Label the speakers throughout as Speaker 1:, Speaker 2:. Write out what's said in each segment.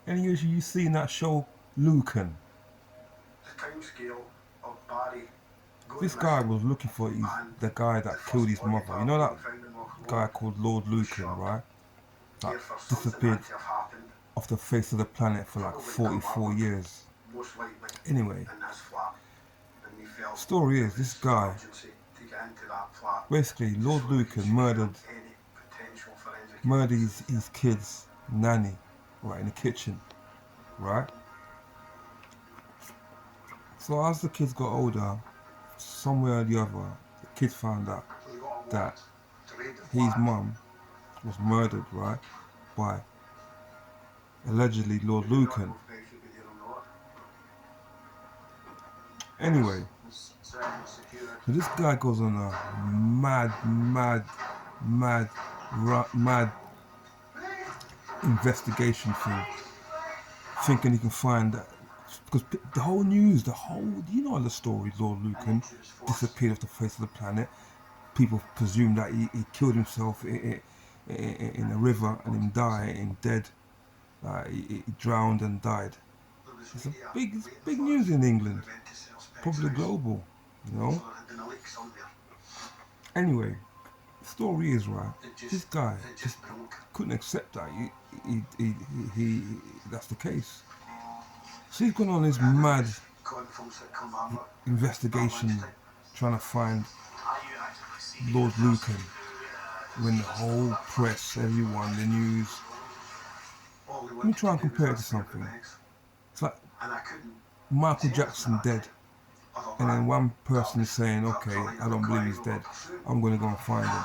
Speaker 1: Any issue you see in that show, Lucan? This guy was looking for the guy that killed his mother. You know that guy called Lord Lucan, right? That disappeared off the face of the planet for like 44 years. Anyway, story is this guy, basically Lord Lucan murdered his kid's nanny, right, in the kitchen, right? So as the kids got older, somewhere or the other, the kids found out that his mum was murdered, right, by allegedly Lord Lucan. Anyway, so this guy goes on a mad investigation thing, thinking he can find that, because the whole news, you know the story, Lord Lucan disappeared off the face of the planet. People presume that he killed himself in a river and him dead. He drowned and died. It's big news in England, probably global, you know. Anyway, the story is, right, this guy just couldn't accept that he that's the case. So he's gone on this mad investigation trying to find Lord Lucan, when the whole press, everyone, the news. Let me try and compare it to something. It's like Michael Jackson dead, and then one person is saying, okay, I don't believe he's dead, I'm going to go and find him.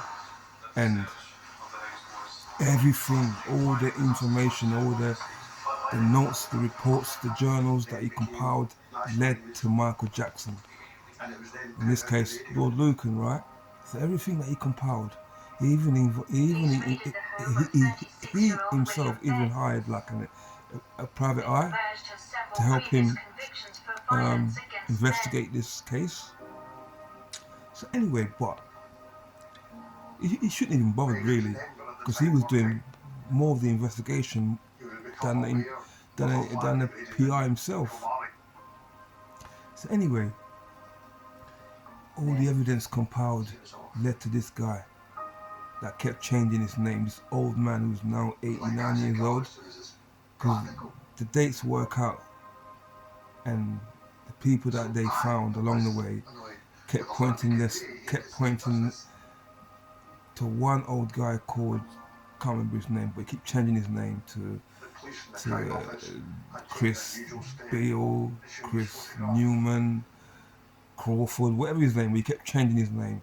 Speaker 1: And everything, all the information, all the notes, the reports, the journals that he compiled led to Michael Jackson. In this case, Lord Lucan, right? So everything that he compiled, he himself even hired like a private eye to help him investigate this case. So anyway, but he shouldn't even bother really, because he was doing more of the investigation than the PI himself. So anyway, all the evidence compiled led to this guy that kept changing his name, this old man who's now 89 years old, because the dates work out, and the people that they found along the way kept pointing to one old guy called, can't remember his name, but he kept changing his name to Chris Beale, Chris Newman, Crawford, whatever his name, he kept changing his name.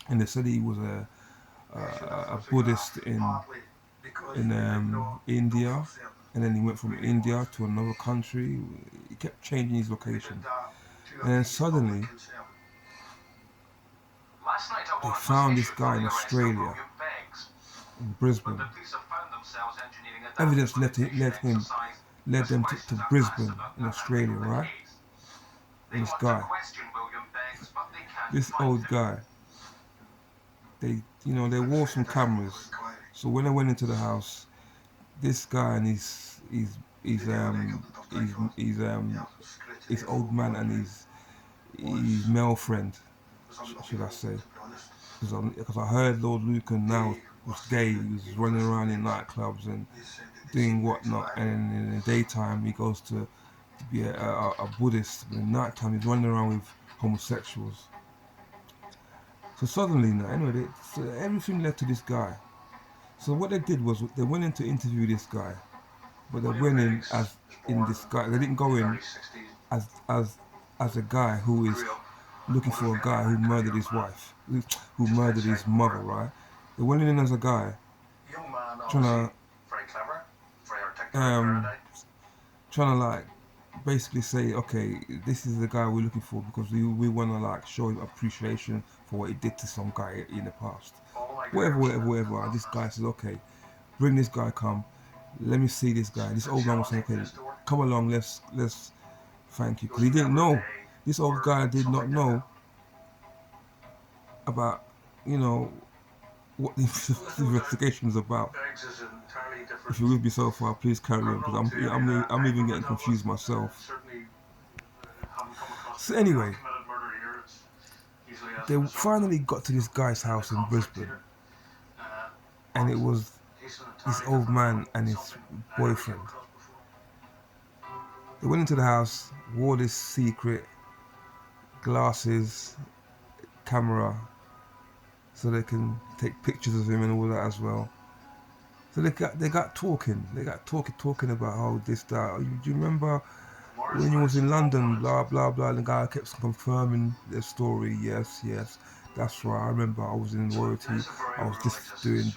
Speaker 1: And they said he was a Buddhist in India, and then he went from India to another country. He kept changing his location, and then suddenly they found this guy in Australia, in Brisbane. Evidence led them to Brisbane in Australia, right? And this guy, this old guy, they wore some cameras. So when I went into the house, this guy and his old man and his male friend, should I say, because I heard Lord Lucan now was gay. He was running around in nightclubs and doing whatnot, and in the daytime he goes to be a Buddhist, but in nighttime he's running around with homosexuals. So suddenly now, anyway, so everything led to this guy. So what they did was they went in to interview this guy, but they went in as in this guy. They didn't go in as a guy who is looking for a guy who murdered his wife, who murdered his mother, right? They went in as a guy trying to like basically say, okay, this is the guy we're looking for because we want to like show him appreciation for what he did to some guy in the past. Whatever. And this guy says, okay, bring this guy, come, let me see this guy. This old man was saying, okay, come along, let's thank you, because he didn't know. This old guy did not know about, what the investigation is about. If you're with me so far, please carry on, because I'm even getting confused myself. So anyway, they finally got to this guy's house in Brisbane, and it was this old man and his boyfriend. They went into the house, wore this secret glasses, camera, so they can take pictures of him and all that as well. So they got talking. They got talking about how this that. Do you remember when you was in London? Blah blah blah. And the guy kept confirming their story. Yes, yes, that's right. I remember I was in royalty. I was just doing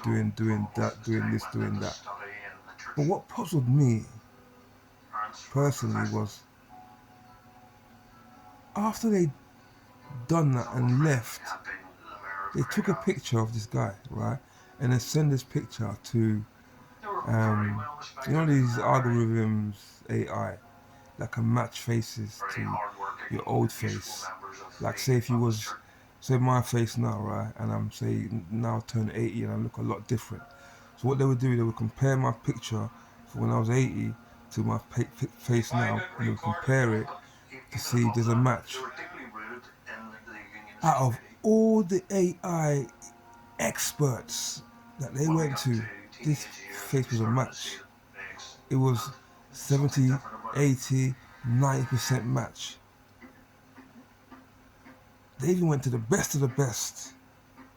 Speaker 1: that, doing this, doing that. But what puzzled me personally was after they done that and left, they took a picture of this guy, right, and then send this picture to these algorithms AI that can match faces to your old face. Like say if you was, say my face now, right, and I'm say now turn 80 and I look a lot different. So what they would do, they would compare my picture from when I was 80 to my face now, and they would compare it to see if there's a match. Out of all the AI experts that they went to, this face was a match. It was 70, 80, 90% match. They even went to the best of the best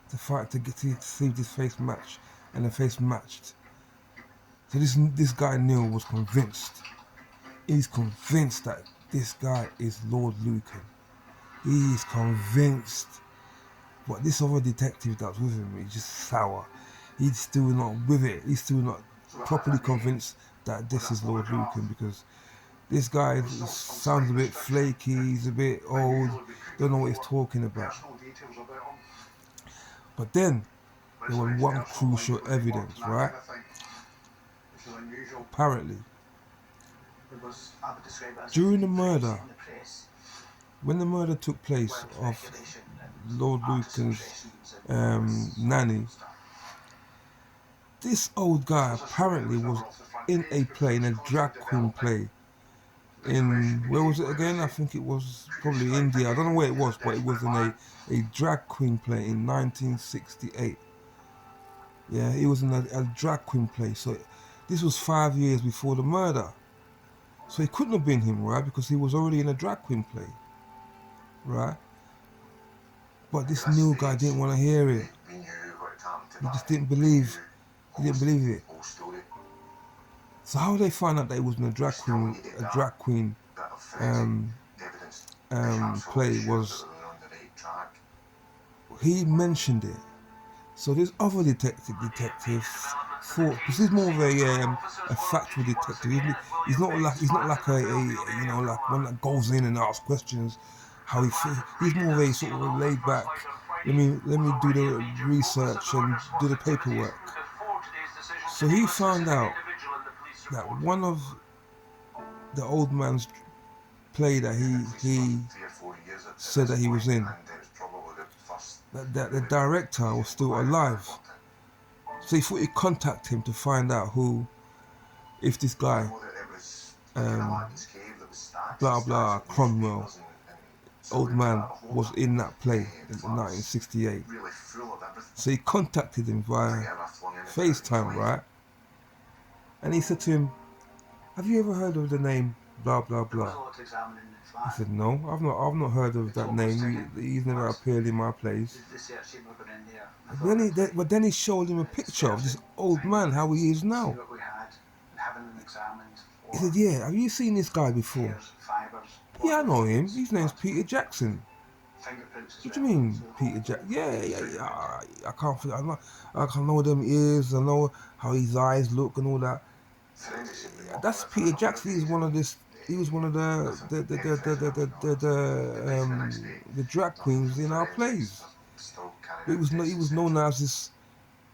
Speaker 1: to fight to get to see if this face match, and the face matched. So this guy Neil was convinced. He's convinced that this guy is Lord Lucan. He is convinced. But this other detective that's with him is just sour. He's still not with it. He's still not properly convinced that this is Lord Lucan, because this guy sounds a bit flaky, he's a bit old, don't know what he's talking about. But then there was one crucial evidence, right? Apparently, during the murder, when the murder took place of Lord Lucan's nanny, this old guy apparently was in a play, in a drag queen play. In, where was it again? I think it was probably India. I don't know where it was, but it was in a drag queen play in 1968. Yeah, he was in a drag queen play. So this was 5 years before the murder. So it couldn't have been him, right? Because he was already in a drag queen play, right? But this new guy didn't want to hear it. He just didn't believe. He didn't believe it. So how did they find out that he was in a drag queen play? Was he mentioned it? So this other detective thought, because he's more of a factual detective. He's not like a like one that goes in and asks questions how he feels. He's more of a sort of a laid back. Let me do the research and do the paperwork. So he found out that one of the old man's play that he said that he was in, that the director was still alive. So he thought he'd contact him to find out if this guy, blah blah, Cromwell, old man, was in that play in 1968. So he contacted him via FaceTime, right? And he said to him, "Have you ever heard of the name blah blah blah?" He said, "No, I've not heard of that name. He's never appeared in my plays." But then he showed him a picture of this old man, how he is now. He said, "Yeah, have you seen this guy before?" "Yeah, I know him. His name's Peter Jackson." "What do you mean, Peter Jackson?" Yeah. I can't figure. I can know them ears. I know how his eyes look and all that. That's Peter Jackson. He was one of the drag queens in our plays. He was known as this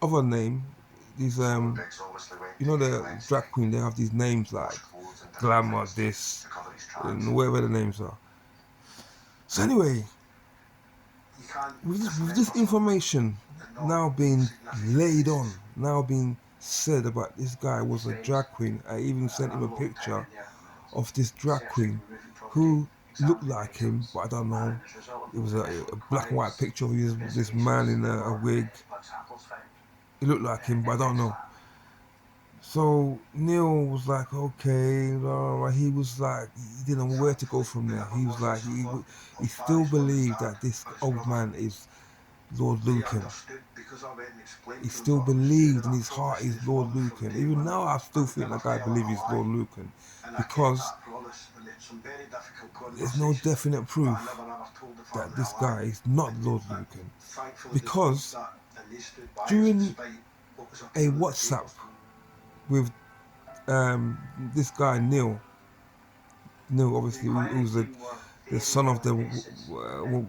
Speaker 1: other name. These the drag queen. They have these names like Glamour, this, and whatever the names are. So anyway, with this information now being laid on, now being said about this guy was a drag queen. I even sent him a picture of this drag queen who looked like him, but I don't know. It was a black and white picture of this man in a wig. He looked like him, but I don't know. So Neil was like, okay, he was like, he didn't know where to go from there. He was like, he still believed that this old man is Lord Lucan. He still believed in his heart he's Lord Lucan. Even now I still think that guy believes he's Lord Lucan, because there's no definite proof that this guy is not Lord Lucan. Because during a WhatsApp with this guy Neil obviously who's the son of the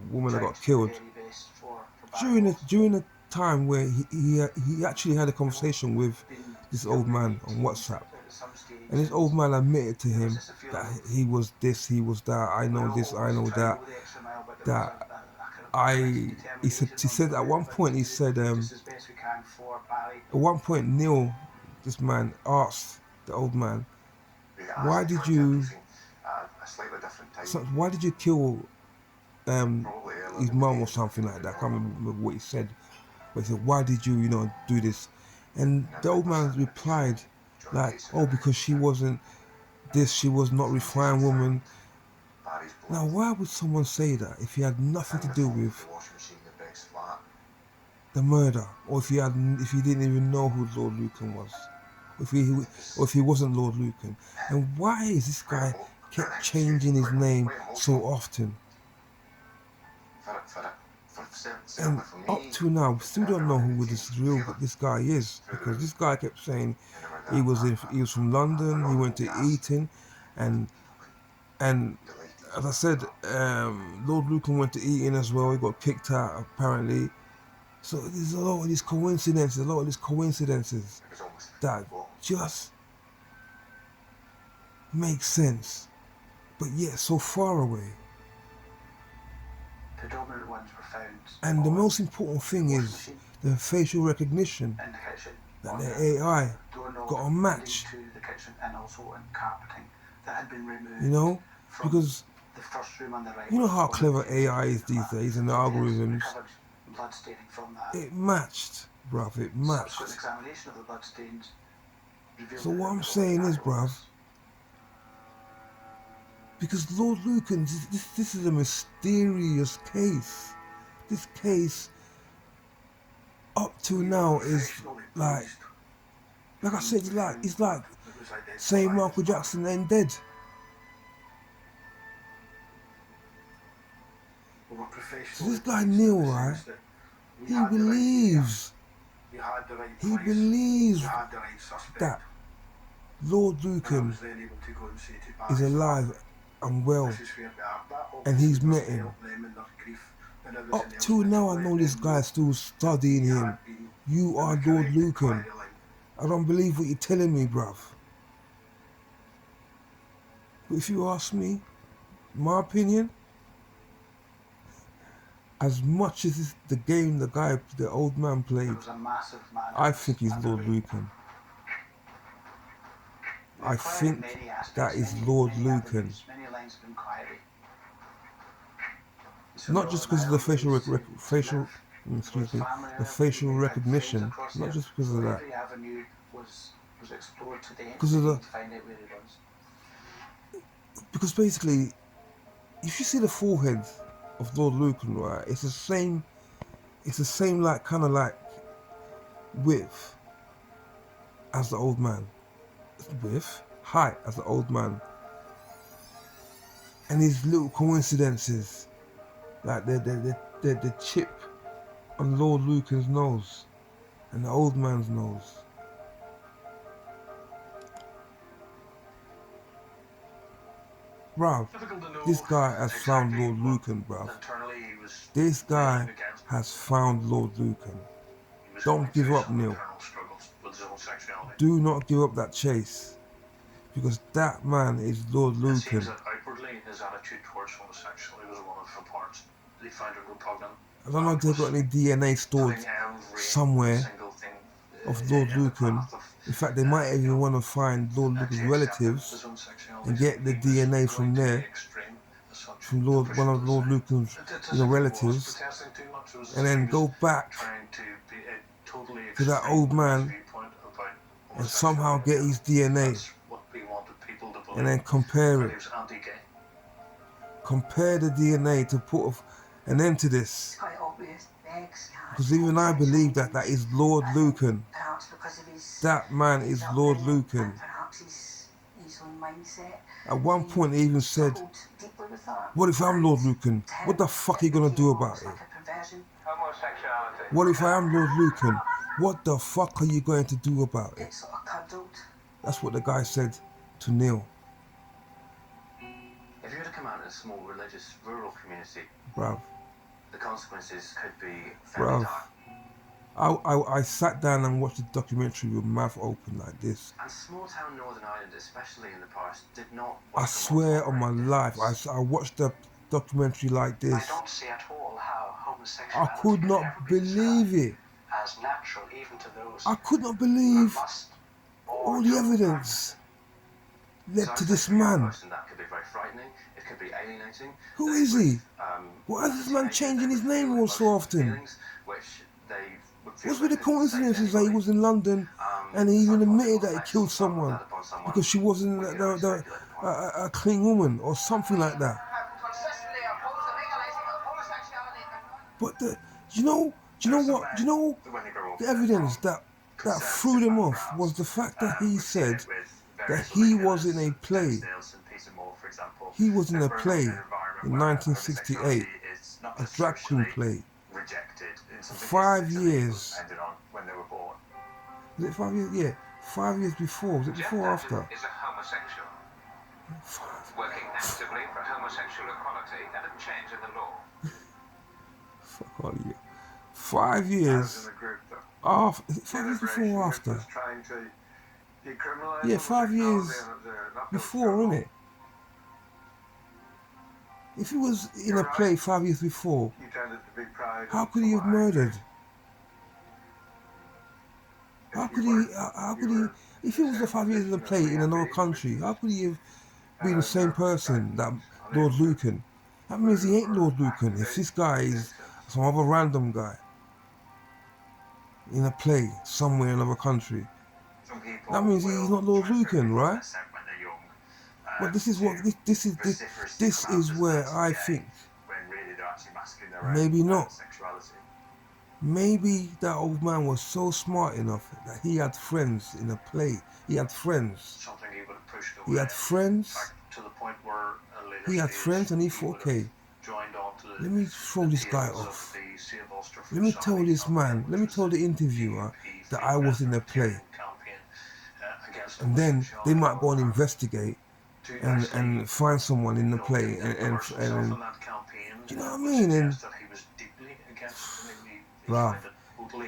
Speaker 1: woman that got killed, during a time where he actually had a conversation with this old man on WhatsApp, and this old man admitted to him that he was this, he was that, I know this, I know that, he said at one point, he said at one point Neil, this man, asked the old man, why did you kill his mum or something like that? I can't remember what he said, but he said, why did you do this? And the old man replied like, oh, because she wasn't this, she was not refined woman. Now why would someone say that if he had nothing to do with the murder, or if he didn't even know who Lord Lucan was, or if he wasn't Lord Lucan? And why is this guy kept changing his name so often? And up to now, we still don't know who this guy is, because this guy kept saying he was from London, he went to Eton, and as I said, Lord Lucan went to Eton as well. He got kicked out apparently. So there's a lot of these coincidences, that just make sense, but yet so far away.
Speaker 2: The dominant ones were found.
Speaker 1: And the most important thing is the facial recognition, that the AI got a match.
Speaker 2: To the kitchen, and also in carpeting that had been removed.
Speaker 1: You know, because
Speaker 2: the first room on the right,
Speaker 1: you know how clever AI is these days and the algorithms.
Speaker 2: Blood staining from that.
Speaker 1: It matched, bruv. It matched.
Speaker 2: Subsequent examination of the blood stains.
Speaker 1: So what I'm saying is, bruv, because Lord Lucan, this is a mysterious case. This case, up to now, is like I said, it's like saying Michael Jackson ain't dead. So this guy Neil, right? He believes that Lord Lucan is alive and well, and he's met him. Up till now, I know this guy's still studying him. You are Lord Lucan. I don't believe what you're telling me, bruv. But if you ask me, my opinion, as much as the game the old man played, I think he's Lord Lucan. I think that is Lord Lucan. Not just because of the facial recognition, not just because of that. Because basically, if you see the forehead of Lord Lucan, right, it's the same like kind of like width as the old man. Width, height as the old man. And these little coincidences, like the chip on Lord Lucan's nose and the old man's nose. Bruv, this guy has found Lord Lucan, bruv. This guy has found Lord Lucan. Don't give up, Neil. Do not give up that chase, because that man is Lord Lucan.
Speaker 2: Outwardly, his attitude towards homosexuality was one of abhorrence. He found it repugnant.
Speaker 1: I don't know if they've got any DNA stored somewhere of Lord Lucan. In fact, they might even want to find Lord Lucan's relatives and get the DNA from there, from one of Lord Lucan's relatives, and then go back to that old man and somehow get his DNA and then compare it. Compare the DNA to put an end to this. Because even I believe that is Lord Lucan. That man is Lord Lucan. At one point he even said, what if I'm Lord Lucan? What the fuck are you going to do about it? What if I am Lord Lucan? What the fuck are you going to do about it? That's what the guy said to Neil.
Speaker 2: If you were to come out in a small religious rural community,
Speaker 1: bruv,
Speaker 2: the consequences could be very dark.
Speaker 1: I sat down and watched the documentary with mouth open like this.
Speaker 2: And small town Northern Ireland, especially in the past, did not.
Speaker 1: I swear on my life, I watched the documentary like this.
Speaker 2: I don't see at all how homosexuality
Speaker 1: I could not believe it.
Speaker 2: As natural, even to those.
Speaker 1: I could not believe all the evidence led to this man.
Speaker 2: That could be very frightening. It could be alienating.
Speaker 1: Who is he? Why is this man changing his name all so often? What's with the coincidences that he was in London and he even admitted that he killed someone because she wasn't a clean woman or something like that? But do you know the evidence that threw them off was the fact that he said that he was in a play. He was in a play in 1968, a drag queen play. 5 years. Was it 5 years? Yeah, 5 years before. Was it before or after?
Speaker 3: Is a homosexual, working actively for homosexual equality and a change in the law.
Speaker 1: Fuck all you. 5 years. After, 5 years before or after? Yeah, 5 years before, innit? If he was in a play 5 years before, how could he have murdered? How could he, if he was 5 years in a play in another country, how could he have been the same person, that Lord Lucan? That means he ain't Lord Lucan. If this guy is some other random guy in a play somewhere in another country, that means he's not Lord Lucan, right? But this is where I think maybe not. Maybe that old man was so smart enough that he had friends in a play. He had friends. He had friends. He had friends, and he thought, okay, let me throw this guy off. Let me tell this man, let me tell the interviewer that I was in a play. And then they might go and investigate and find someone in the play and you know what I mean? And bruv,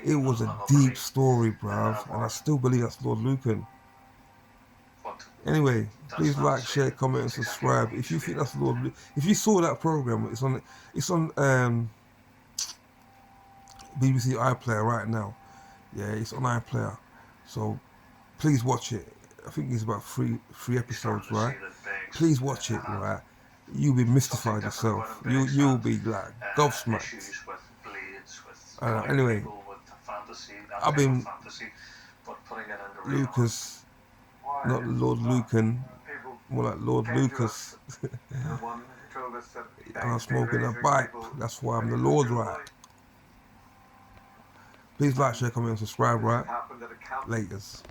Speaker 1: it was a deep story, bruv, and I still believe that's Lord Lucan. Anyway, please like, share, comment, and subscribe. If you think that's Lord Lucan, if you saw that program, it's on BBC iPlayer right now. Yeah, it's on iPlayer. So please watch it. I think it's about three episodes, right? Please watch it, right? You'll be mystified yourself. You'll be like gobsmacked. Anyway, I've been Lucas, not Lord Lucan, more like Lord Lucas. And I'm smoking a pipe. That's why I'm the Lord, right? Please like, share, comment, and subscribe, right? Laters.